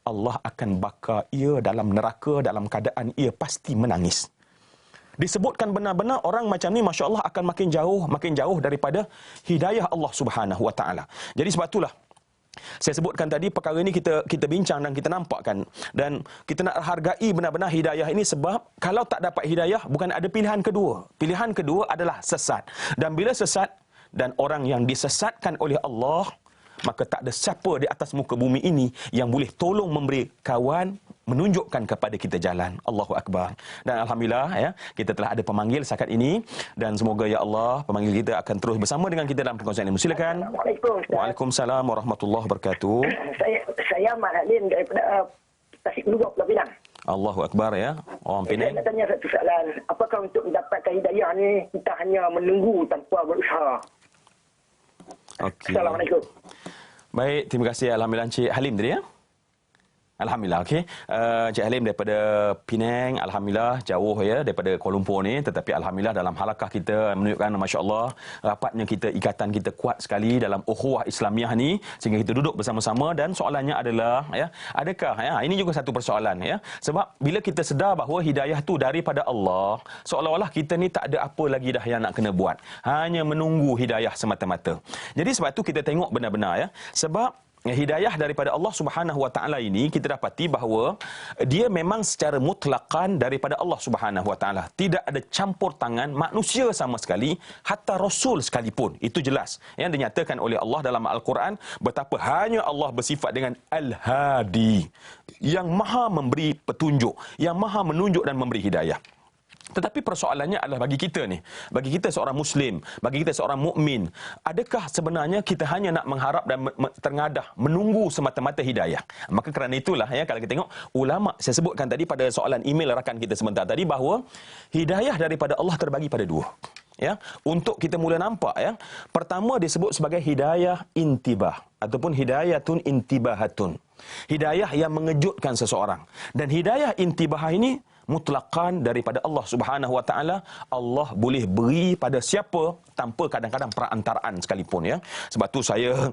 Allah akan bakar ia dalam neraka dalam keadaan ia pasti menangis. Disebutkan benar-benar orang macam ni, Masya Allah, akan makin jauh daripada hidayah Allah Subhanahu Wa Taala. Jadi sebab itulah saya sebutkan tadi perkara ini kita bincang dan kita nampakkan. Dan kita nak hargai benar-benar hidayah ini, sebab kalau tak dapat hidayah, bukan ada pilihan kedua. Pilihan kedua adalah sesat. Dan bila sesat dan orang yang disesatkan oleh Allah, maka tak ada siapa di atas muka bumi ini yang boleh tolong memberi kawan, menunjukkan kepada kita jalan. Allahu Akbar. Dan Alhamdulillah, ya, kita telah ada pemanggil sakat ini, dan semoga ya Allah pemanggil kita akan terus bersama dengan kita dalam perkongsian ini. Silakan. Waalaikumsalam warahmatullahi wabarakatuh. Saya Ahmad Halim daripada Tasik Melugok, Pulau Pinang. Allahu Akbar ya. Orang Saya Penang. nak tanya satu soalan. Apakah untuk mendapatkan hidayah ni kita hanya menunggu tanpa berusaha? Okey. Assalamualaikum. Baik, terima kasih. Alhamdulillah Encik Halim tadi ya. Alhamdulillah, okey. Encik Halim daripada Penang, alhamdulillah jauh ya daripada Kuala Lumpur ni, tetapi alhamdulillah dalam halakah kita menunjukkan masya-Allah rapatnya kita, ikatan kita kuat sekali dalam ukhuwah Islamiah ni sehingga kita duduk bersama-sama. Dan soalannya adalah ya, adakah ya, ini juga satu persoalan ya. Sebab bila kita sedar bahawa hidayah tu daripada Allah, seolah-olah kita ni tak ada apa lagi dah yang nak kena buat. Hanya menunggu hidayah semata-mata. Jadi sebab tu kita tengok benar-benar ya. Sebab hidayah daripada Allah Subhanahu Wa Taala ini kita dapati bahawa dia memang secara mutlaqan daripada Allah Subhanahu Wa Taala. Tidak ada campur tangan manusia sama sekali, hatta Rasul sekalipun. Itu jelas. Yang dinyatakan oleh Allah dalam Al-Quran betapa hanya Allah bersifat dengan Al-Hadi, yang maha memberi petunjuk, yang maha menunjuk dan memberi hidayah. Tetapi persoalannya adalah bagi kita ni, bagi kita seorang Muslim, bagi kita seorang mukmin, adakah sebenarnya kita hanya nak mengharap dan tengadah menunggu semata-mata hidayah? Maka kerana itulah ya, kalau kita tengok ulama, saya sebutkan tadi pada soalan email rakan kita sebentar tadi bahawa hidayah daripada Allah terbagi pada dua. Ya, untuk kita mula nampak ya. Pertama disebut sebagai hidayah intibah ataupun hidayatun intibahatun. Hidayah yang mengejutkan seseorang. Dan hidayah intibah ini mutlaqan daripada Allah Subhanahu Wa Taala. Allah boleh beri pada siapa tanpa kadang-kadang perantaraan sekalipun ya. Sebab tu saya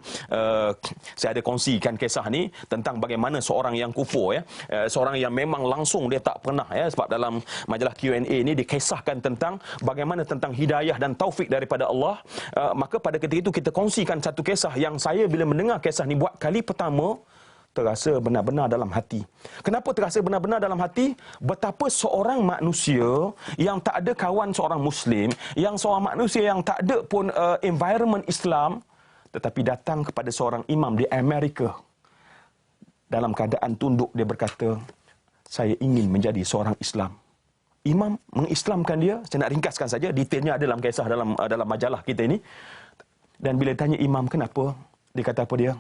ada kongsikan kisah ni tentang bagaimana seorang yang kufur ya, seorang yang memang langsung dia tak pernah ya, sebab dalam majalah Q&A ni dikisahkan tentang bagaimana tentang hidayah dan taufik daripada Allah. Maka pada ketika itu kita kongsikan satu kisah yang saya bila mendengar kisah ni buat kali pertama terasa benar-benar dalam hati. Kenapa terasa benar-benar dalam hati? Betapa seorang manusia yang tak ada kawan seorang Muslim, yang seorang manusia yang tak ada pun environment Islam, tetapi datang kepada seorang imam di Amerika. Dalam keadaan tunduk, dia berkata, saya ingin menjadi seorang Islam. Imam mengislamkan dia. Saya nak ringkaskan saja, detailnya ada dalam kisah dalam majalah kita ini. Dan bila tanya imam kenapa, dia kata apa dia?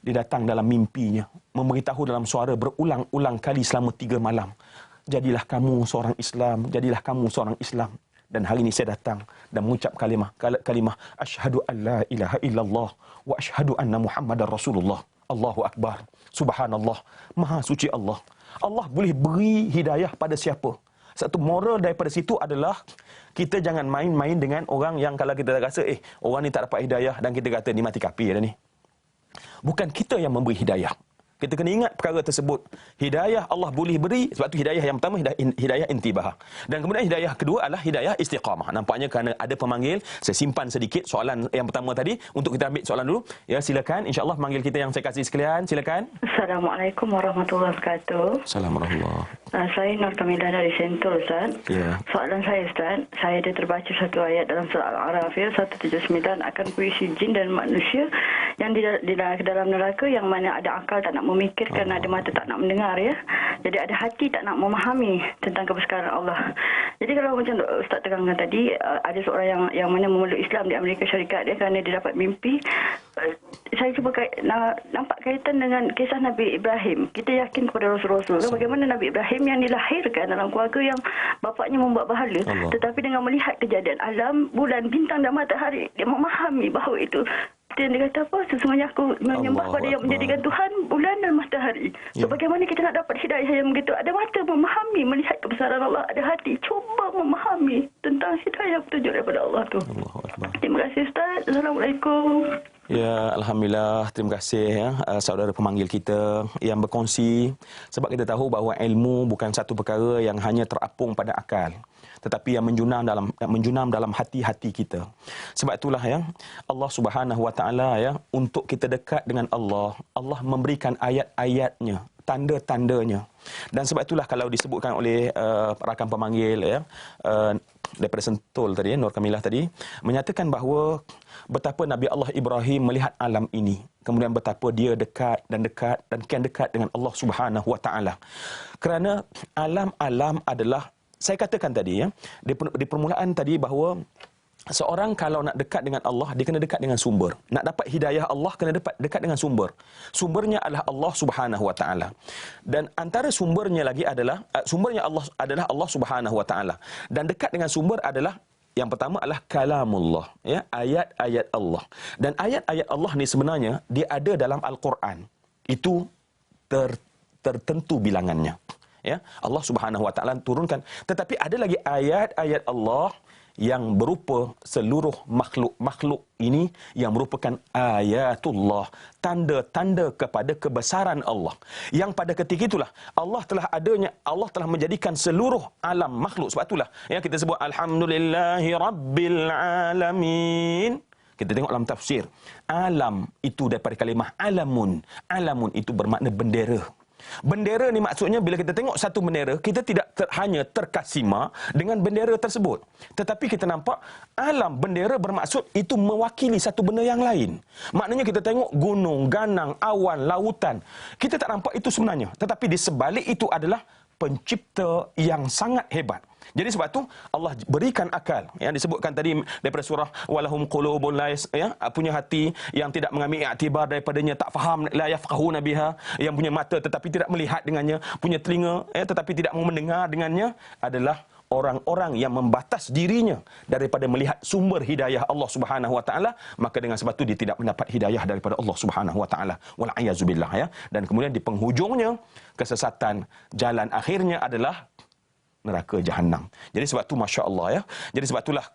Dia datang dalam mimpinya, memberitahu dalam suara berulang-ulang kali selama 3 malam. Jadilah kamu seorang Islam, jadilah kamu seorang Islam. Dan hari ini saya datang dan mengucap kalimah asyhadu an la ilaha illallah wa asyhadu anna Muhammadar Rasulullah. Allahu Akbar. Subhanallah. Maha suci Allah. Allah boleh beri hidayah pada siapa. Satu moral daripada situ adalah kita jangan main-main dengan orang yang kalau kita rasa orang ni tak dapat hidayah dan kita kata ni mati kafir dah ni. Bukan kita yang memberi hidayah. Kita kena ingat perkara tersebut. Hidayah Allah boleh beri. Sebab tu hidayah yang pertama hidayah intibah. Dan kemudian hidayah kedua adalah hidayah istiqamah. Nampaknya kerana ada pemanggil, saya simpan sedikit soalan yang pertama tadi untuk kita ambil soalan dulu. Ya, silakan. InsyaAllah panggil kita yang saya kasih sekalian. Silakan. Assalamualaikum warahmatullahi wabarakatuh. Assalamualaikum. Saya Nur Kamilah dari Sentul, Ustaz. Ya. Soalan saya, Ustaz, saya ada terbaca satu ayat dalam surah Al-A'raf 179 akan puisi jin dan manusia yang di dalam neraka yang mana ada akal tak nak memikirkan, ada mata tak nak mendengar ya. Jadi ada hati tak nak memahami tentang kebesaran Allah. Jadi kalau macam Ustaz terangkan tadi, ada seorang yang mana memeluk Islam di Amerika Syarikat dia kerana dia dapat mimpi. Saya cuba nampak kaitan dengan kisah Nabi Ibrahim. Kita yakin kepada Rasul-Rasul. Bagaimana Nabi Ibrahim yang dilahirkan dalam keluarga yang bapaknya membuat berhala. Tetapi dengan melihat kejadian alam, bulan, bintang dan matahari, dia memahami bahawa itu. Dia kata apa? Sesungguhnya aku menyembah pada yang menjadikan Tuhan bulan dan matahari. So bagaimana kita nak dapat hidayah yang begitu? Ada mata memahami, melihat kebesaran Allah. Ada hati cuba memahami tentang hidayah petunjuk daripada Allah tu. Terima kasih Ustaz. Assalamualaikum. Ya, alhamdulillah. Terima kasih ya saudara pemanggil kita yang berkongsi, sebab kita tahu bahawa ilmu bukan satu perkara yang hanya terapung pada akal, tetapi yang menjunam dalam hati-hati kita. Sebab itulah ya Allah Subhanahu Wa Taala ya, untuk kita dekat dengan Allah, Allah memberikan ayat-ayatnya, tanda-tandanya. Dan sebab itulah kalau disebutkan oleh rakan pemanggil ya daripada Sentul tadi, Nur Kamilah tadi, menyatakan bahawa betapa Nabi Allah Ibrahim melihat alam ini, kemudian betapa dia dekat dan kian dekat dengan Allah Subhanahu Wa Taala. Kerana alam-alam adalah, saya katakan tadi ya, di permulaan tadi bahawa seorang kalau nak dekat dengan Allah, dia kena dekat dengan sumber. Nak dapat hidayah Allah, kena dekat dengan sumber. Sumbernya adalah Allah Subhanahu Wa Taala. Dan antara sumbernya lagi adalah, sumbernya Allah adalah Allah Subhanahu Wa Taala. Dan dekat dengan sumber adalah, yang pertama adalah kalamullah, ya, ayat-ayat Allah. Dan ayat-ayat Allah ni sebenarnya, dia ada dalam Al-Quran. Itu tertentu bilangannya. Ya, Allah Subhanahu Wa Taala turunkan. Tetapi ada lagi ayat-ayat Allah yang berupa seluruh makhluk ini yang merupakan ayatullah, tanda-tanda kepada kebesaran Allah. Yang pada ketika itulah Allah telah menjadikan seluruh alam makhluk. Sebab itulah yang kita sebut alhamdulillahi rabbil alamin. Kita tengok dalam tafsir, alam itu daripada kalimah alamun. Alamun itu bermakna bendera. Bendera ni maksudnya bila kita tengok satu bendera, kita tidak hanya terkasima dengan bendera tersebut. Tetapi kita nampak alam bendera bermaksud itu mewakili satu benda yang lain. Maknanya kita tengok gunung, ganang, awan, lautan. Kita tak nampak itu sebenarnya. Tetapi di sebalik itu adalah pencipta yang sangat hebat. Jadi sebab tu Allah berikan akal, yang disebutkan tadi daripada surah walahum qulubun la ya, punya hati yang tidak mengambil iktibar daripadanya, tak faham, la yafqahuna biha, yang punya mata tetapi tidak melihat dengannya, punya telinga tetapi tidak mau mendengar dengannya, adalah orang-orang yang membatas dirinya daripada melihat sumber hidayah Allah Subhanahu Wa Taala. Maka dengan sebab itu dia tidak mendapat hidayah daripada Allah Subhanahu Wa Taala. Wal a'yazubillah, ya. Dan kemudian di penghujungnya kesesatan, jalan akhirnya adalah neraka jahanam. Jadi sebab tu masya-Allah, ya. Jadi sebab itulah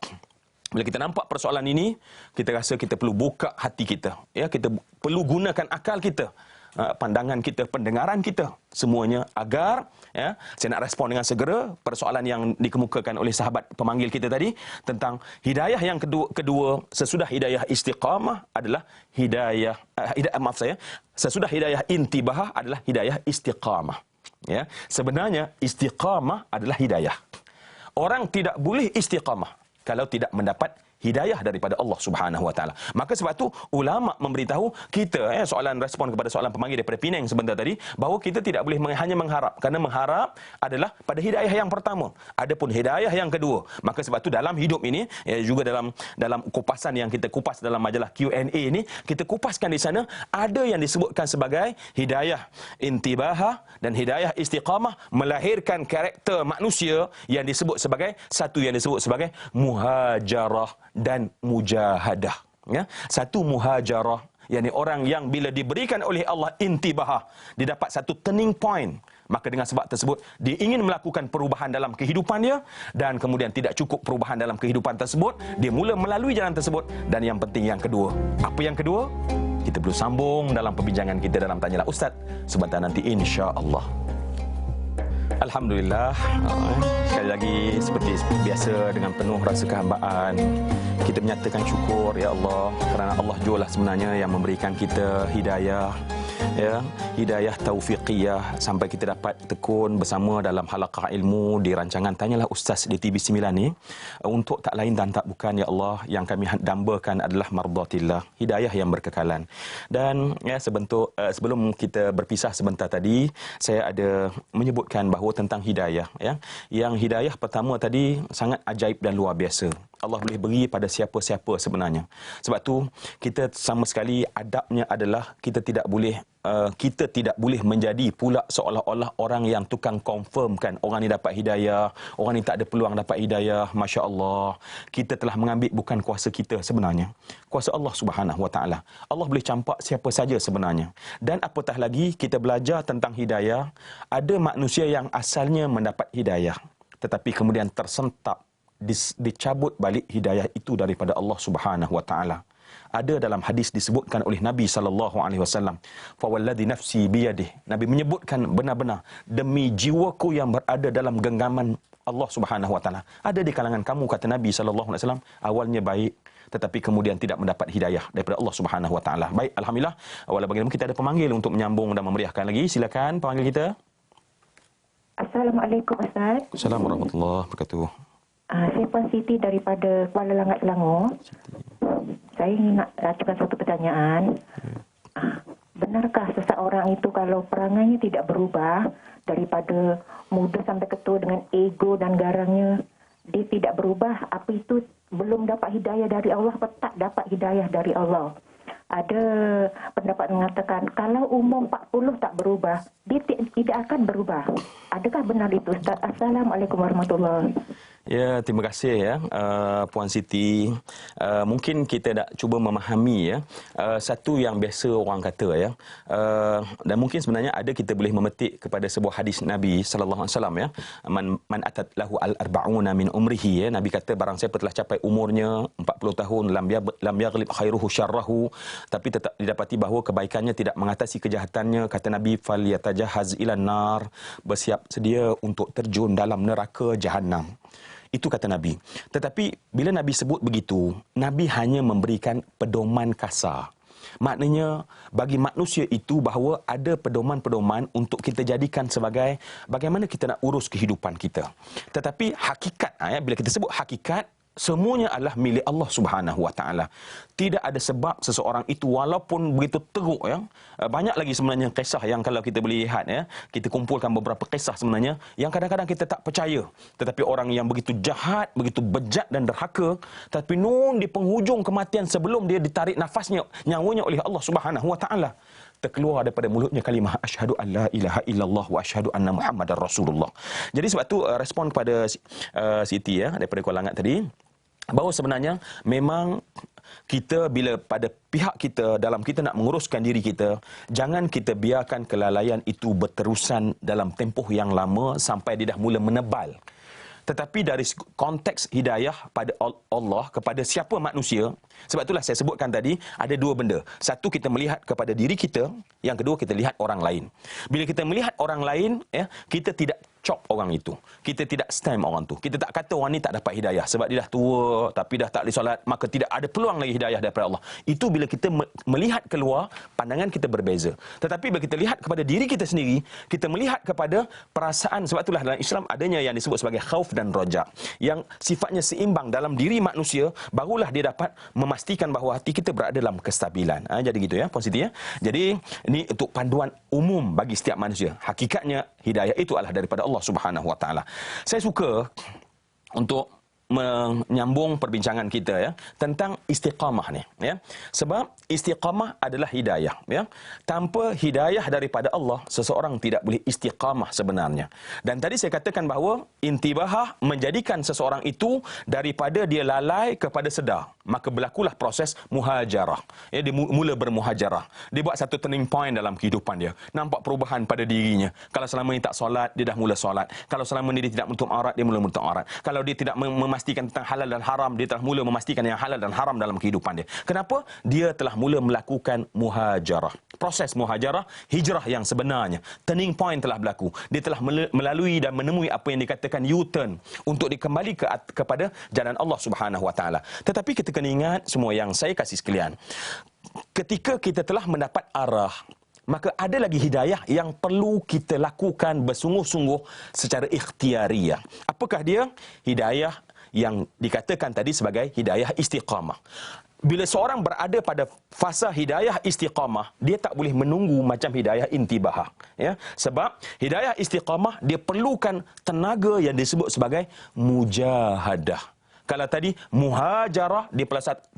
bila kita nampak persoalan ini, kita rasa kita perlu buka hati kita, ya. Kita perlu gunakan akal kita, pandangan kita, pendengaran kita, semuanya agar, ya, saya nak respon dengan segera persoalan yang dikemukakan oleh sahabat pemanggil kita tadi tentang hidayah yang kedua sesudah hidayah istiqamah adalah sesudah hidayah intibahah adalah hidayah istiqamah. Ya, sebenarnya istiqamah adalah hidayah. Orang tidak boleh istiqamah kalau tidak mendapat hidayah daripada Allah Subhanahu Wa Taala. Maka sebab tu ulama memberitahu kita, soalan respon kepada soalan pemanggil daripada Penang sebentar tadi, bahawa kita tidak boleh hanya mengharap, kerana mengharap adalah pada hidayah yang pertama. Adapun hidayah yang kedua, maka sebab tu dalam hidup ini, juga dalam kupasan yang kita kupas dalam majalah Q&A ini, kita kupaskan di sana ada yang disebutkan sebagai hidayah intibahah dan hidayah istiqamah melahirkan karakter manusia yang disebut sebagai muhajarah dan mujahadah, ya. Satu muhajarah, yakni orang yang bila diberikan oleh Allah intibahah, dia dapat satu turning point, maka dengan sebab tersebut dia ingin melakukan perubahan dalam kehidupan dia, dan kemudian tidak cukup perubahan dalam kehidupan tersebut, dia mula melalui jalan tersebut. Dan yang penting yang kedua, apa yang kedua? Kita perlu sambung dalam perbincangan kita dalam Tanyalah Ustaz sebentar nanti, insya-Allah. Alhamdulillah, sekali lagi seperti biasa dengan penuh rasa kehambaan kita menyatakan syukur, ya Allah, kerana Allah jualah sebenarnya yang memberikan kita hidayah, ya, hidayah taufiqiyah sampai kita dapat tekun bersama dalam halaqah ilmu di rancangan Tanyalah Ustaz di TV9 ni, untuk tak lain dan tak bukan, ya Allah, yang kami dambakan adalah mardatillah, hidayah yang berkekalan. Dan ya, sebelum kita berpisah sebentar tadi, saya ada menyebutkan bahawa tentang hidayah, ya, yang hidayah pertama tadi sangat ajaib dan luar biasa. Allah boleh beri pada siapa-siapa sebenarnya. Sebab tu kita sama sekali adabnya adalah kita tidak boleh menjadi pula seolah-olah orang yang tukang confirmkan orang ni dapat hidayah, orang ni tak ada peluang dapat hidayah. Masya Allah, kita telah mengambil bukan kuasa kita sebenarnya, kuasa Allah Subhanahu Wa Taala. Allah boleh campak siapa saja sebenarnya. Dan apatah lagi kita belajar tentang hidayah, ada manusia yang asalnya mendapat hidayah tetapi kemudian tersentap, dicabut balik hidayah itu daripada Allah Subhanahu Wa Taala. Ada dalam hadis disebutkan oleh Nabi SAW, fawalladhi nafsi biyadih, Nabi menyebutkan benar-benar demi jiwaku yang berada dalam genggaman Allah Subhanahu Wa Taala, ada di kalangan kamu, kata Nabi SAW, awalnya baik tetapi kemudian tidak mendapat hidayah daripada Allah Subhanahu Wa Taala. Baik, alhamdulillah, awal bagaimana kita ada pemanggil untuk menyambung dan memeriahkan lagi. Silakan pemanggil kita. Assalamualaikum Ustaz. Assalamualaikum warahmatullahi wabarakatuh. Saya Puan Siti daripada Kuala Langat, Selangor. Saya ingin nak ajukan satu pertanyaan. Benarkah seseorang itu kalau perangainya tidak berubah daripada muda sampai ketua dengan ego dan garangnya, dia tidak berubah, apa itu belum dapat hidayah dari Allah atau tak dapat hidayah dari Allah. Ada pendapat mengatakan kalau umur 40 tak berubah, dia tidak akan berubah. Adakah benar itu, Ustaz? Assalamualaikum warahmatullahi wabarakatuh. Ya, terima kasih ya Puan Siti. Mungkin kita nak cuba memahami ya satu yang biasa orang kata ya. Dan mungkin sebenarnya ada kita boleh memetik kepada sebuah hadis Nabi sallallahu alaihi wasallam ya. Man atat lahu al-arba'una min umrihi ya. Nabi kata barang siapa telah capai umurnya 40 tahun lam yaghlib khairuhu syarrahu, tapi tetap didapati bahawa kebaikannya tidak mengatasi kejahatannya, kata Nabi falyatajahhaz ilan nar, bersiap sedia untuk terjun dalam neraka jahanam. Itu kata Nabi. Tetapi bila Nabi sebut begitu, Nabi hanya memberikan pedoman kasar. Maknanya bagi manusia itu bahawa ada pedoman-pedoman untuk kita jadikan sebagai bagaimana kita nak urus kehidupan kita. Tetapi hakikat, bila kita sebut hakikat, semuanya adalah milik Allah Subhanahu Wa Taala. Tidak ada sebab seseorang itu walaupun begitu teruk ya. Banyak lagi sebenarnya kisah yang kalau kita boleh lihat ya, kita kumpulkan beberapa kisah sebenarnya yang kadang-kadang kita tak percaya. Tetapi orang yang begitu jahat, begitu bejat dan derhaka, tapi nun di penghujung kematian sebelum dia ditarik nafasnya, nyawanya oleh Allah Subhanahu Wa Taala, terkeluar daripada mulutnya kalimah asyhadu an la ilaha illallah wa asyhadu anna muhammadar rasulullah. Jadi sebab tu respon kepada Siti ya daripada Kuala Langat tadi, bahawa sebenarnya memang kita bila pada pihak kita dalam kita nak menguruskan diri kita, jangan kita biarkan kelalaian itu berterusan dalam tempoh yang lama sampai dia dah mula menebal. Tetapi dari konteks hidayah pada Allah kepada siapa manusia, sebab itulah saya sebutkan tadi ada dua benda. Satu, kita melihat kepada diri kita, yang kedua kita lihat orang lain. Bila kita melihat orang lain ya, kita tidak cop orang itu. Kita tidak stamp orang tu. Kita tak kata orang ni tak dapat hidayah sebab dia dah tua tapi dah tak boleh solat, maka tidak ada peluang lagi hidayah daripada Allah. Itu bila kita melihat keluar, pandangan kita berbeza. Tetapi bila kita lihat kepada diri kita sendiri, kita melihat kepada perasaan. Sebab itulah dalam Islam adanya yang disebut sebagai khauf dan roja, yang sifatnya seimbang dalam diri manusia, barulah dia dapat memastikan bahawa hati kita berada dalam kestabilan. Jadi gitu ya, Puan Siti ya. Jadi ini untuk panduan umum bagi setiap manusia. Hakikatnya hidayah itu adalah daripada Allah Subhanahu Wa Taala. Saya suka untuk menyambung perbincangan kita ya tentang istiqamah ni ya. Sebab istiqamah adalah hidayah ya. Tanpa hidayah daripada Allah, seseorang tidak boleh istiqamah sebenarnya. Dan tadi saya katakan bahawa intibahah menjadikan seseorang itu daripada dia lalai kepada sedar, maka berlakulah proses muhajarah. Ya, dia mula bermuhajarah. Dia buat satu turning point dalam kehidupan dia. Nampak perubahan pada dirinya. Kalau selama ni tak solat, dia dah mula solat. Kalau selama ni dia tidak menutup aurat, dia mula menutup aurat. Kalau dia tidak memastikan tentang halal dan haram, dia telah mula memastikan yang halal dan haram dalam kehidupan dia. Kenapa? Dia telah mula melakukan muhajarah. Proses muhajarah, hijrah yang sebenarnya. Turning point telah berlaku. Dia telah melalui dan menemui apa yang dikatakan U-turn untuk dikembali kepada jalan Allah Subhanahu Wa Taala. Tetapi kita kena ingat semua yang saya kasih sekalian. Ketika kita telah mendapat arah, maka ada lagi hidayah yang perlu kita lakukan bersungguh-sungguh secara ikhtiariyah. Apakah dia? Hidayah yang dikatakan tadi sebagai hidayah istiqamah. Bila seorang berada pada fasa hidayah istiqamah, dia tak boleh menunggu macam hidayah intibahah. Ya? Sebab hidayah istiqamah, dia perlukan tenaga yang disebut sebagai mujahadah. Kalau tadi muhajarah, dia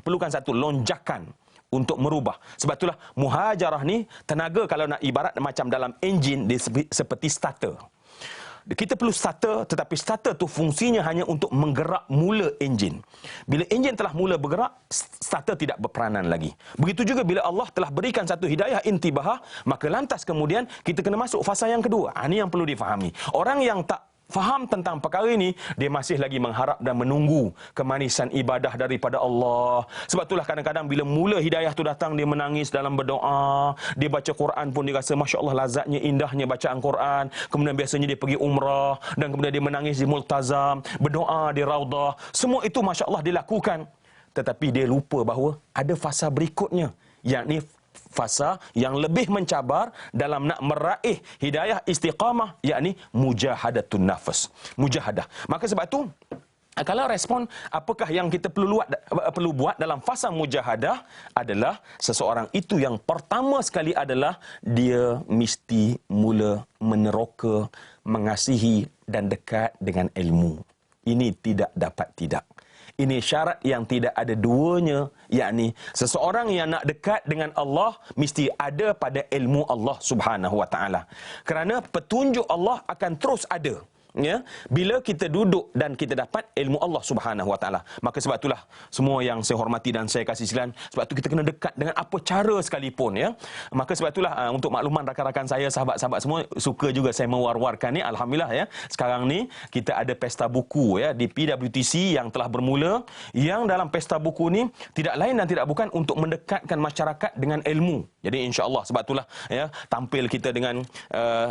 perlukan satu lonjakan untuk merubah. Sebab itulah muhajarah ni, tenaga kalau nak ibarat macam dalam enjin, dia seperti starter. Kita perlu starter, tetapi starter tu fungsinya hanya untuk menggerak mula enjin. Bila enjin telah mula bergerak, starter tidak berperanan lagi. Begitu juga bila Allah telah berikan satu hidayah intibahah, maka lantas kemudian kita kena masuk fasa yang kedua. Ini yang perlu difahami. Orang yang tak faham tentang perkara ini, dia masih lagi mengharap dan menunggu kemanisan ibadah daripada Allah. Sebab itulah kadang-kadang bila mula hidayah tu datang, dia menangis dalam berdoa. Dia baca Quran pun dia rasa Masya Allah lazatnya, indahnya bacaan Quran. Kemudian biasanya dia pergi umrah dan kemudian dia menangis di multazam, berdoa di raudah. Semua itu Masya Allah dilakukan. Tetapi dia lupa bahawa ada fasa berikutnya, yakni fasa yang lebih mencabar dalam nak meraih hidayah istiqamah, yakni mujahadatun nafas. Mujahadah. Maka sebab itu, kalau respon apakah yang kita perlu buat dalam fasa mujahadah adalah seseorang itu yang pertama sekali adalah dia mesti mula meneroka, mengasihi dan dekat dengan ilmu. Ini tidak dapat tidak. Ini syarat yang tidak ada duanya, yakni seseorang yang nak dekat dengan Allah mesti ada pada ilmu Allah Subhanahu wa taala. Kerana petunjuk Allah akan terus ada. Ya, bila kita duduk dan kita dapat ilmu Allah Subhanahu wa taala. Maka sebab itulah semua yang saya hormati dan saya kasih silan, sebab itu kita kena dekat dengan apa cara sekalipun, ya. Maka sebab itulah untuk makluman rakan-rakan saya, sahabat-sahabat semua, suka juga saya mewar-warkan ni, alhamdulillah, ya. Sekarang ni kita ada pesta buku, ya, di PWTC yang telah bermula, yang dalam pesta buku ni tidak lain dan tidak bukan untuk mendekatkan masyarakat dengan ilmu. Jadi insya-Allah sebab itulah, ya, tampil kita dengan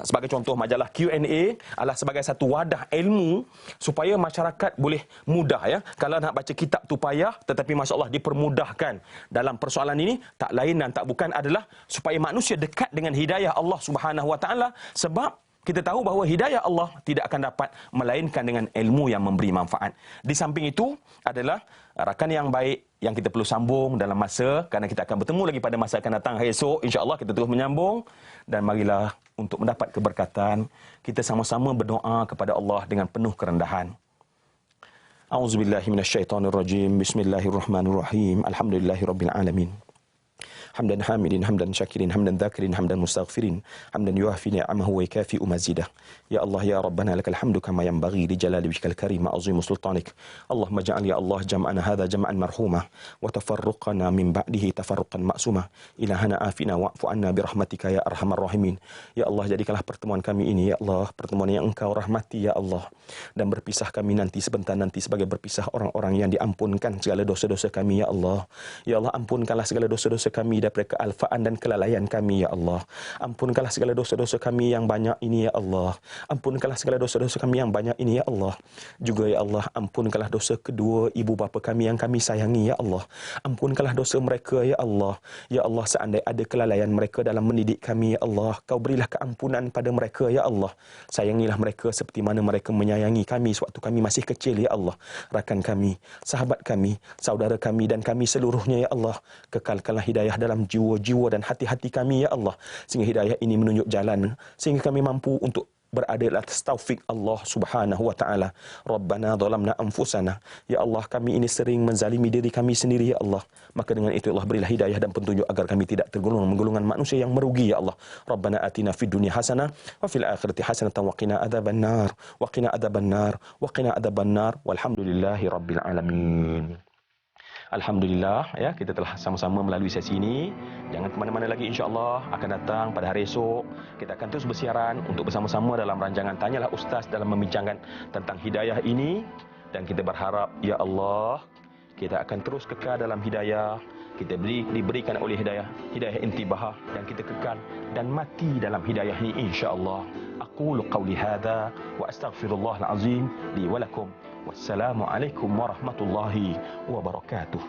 sebagai contoh majalah Q&A adalah sebagai satu wadah ilmu supaya masyarakat boleh mudah, ya. Kalau nak baca kitab tu payah, tetapi masya-Allah dipermudahkan dalam persoalan ini, tak lain dan tak bukan adalah supaya manusia dekat dengan hidayah Allah Subhanahu wa taala, sebab kita tahu bahawa hidayah Allah tidak akan dapat melainkan dengan ilmu yang memberi manfaat. Di samping itu adalah rakan yang baik yang kita perlu sambung dalam masa, kerana kita akan bertemu lagi pada masa akan datang hari esok, insya-Allah kita terus menyambung. Dan marilah untuk mendapat keberkatan, kita sama-sama berdoa kepada Allah dengan penuh kerendahan. A'udzubillahi minasyaitonirrajim. Bismillahirrahmanirrahim. Alhamdulillahirabbil alamin. Hamdan hamidin, hamdan syakirin, hamdan dzakirin, hamdan mustaghfirin, hamdan yuafi ni'amahu wa yakafi mazidah. Ya Allah ya Rabbana lakal hamdu kama yanbaghi li jalali wajhikal karim wa azimi sultanik. Allahumma ja'al ya Allah jam'ana hadha jam'an marhumah wa tafarruqana min ba'dihi tafarruqan ma'sumah. Ilahana afina wa'fu anna bi rahmatika ya arhamar rahimin. Ya Allah, jadikanlah pertemuan kami ini, ya Allah, pertemuan yang Engkau rahmati, ya Allah. Dan berpisah kami nanti sebentar nanti sebagai berpisah orang-orang yang diampunkan segala dosa-dosa kami, ya Allah. Ya Allah, ampunkanlah segala dosa-dosa kami daripada kealfaan dan kelalaian kami, ya Allah. Ampunkanlah segala dosa-dosa kami yang banyak ini, ya Allah. Ampunkanlah segala dosa-dosa kami yang banyak ini, ya Allah. Juga, ya Allah, ampunkanlah dosa kedua ibu bapa kami yang kami sayangi, ya Allah. Ampunkanlah dosa mereka, ya Allah. Ya Allah, seandainya ada kelalaian mereka dalam mendidik kami, ya Allah, Kau berilah keampunan pada mereka, ya Allah. Sayangilah mereka seperti mana mereka menyayangi kami sewaktu kami masih kecil, ya Allah. Rakan kami, sahabat kami, saudara kami dan kami seluruhnya, ya Allah. Kekalkanlah hidayah dalam jiwa-jiwa dan hati-hati kami, ya Allah, sehingga hidayah ini menunjuk jalan, sehingga kami mampu untuk berada di atas taufik Allah Subhanahu wa taala. Rabbana zalamna anfusana, ya Allah, kami ini sering menzalimi diri kami sendiri, ya Allah. Maka dengan itu, Allah, berilah hidayah dan petunjuk agar kami tidak tergolong golongan manusia yang merugi, ya Allah. Rabbana atina fid dunya hasanah wa fil akhirati hasanatan wa qina adzabannar wa qina adzabannar wa qina adzabannar walhamdulillahi rabbil alamin. Alhamdulillah, ya, kita telah sama-sama melalui sesi ini. Jangan ke mana-mana lagi, insya-Allah akan datang pada hari esok. Kita akan terus bersiaran untuk bersama-sama dalam rancangan Tanyalah Ustaz dalam membincangkan tentang hidayah ini. Dan kita berharap, ya Allah, kita akan terus kekal dalam hidayah. Kita diberikan oleh hidayah intibah, dan kita kekal dan mati dalam hidayah ini, insya-Allah. Aqulu qawli hadza wa astaghfirullahal azim li wa lakum. Wassalamualaikum warahmatullahi wabarakatuh.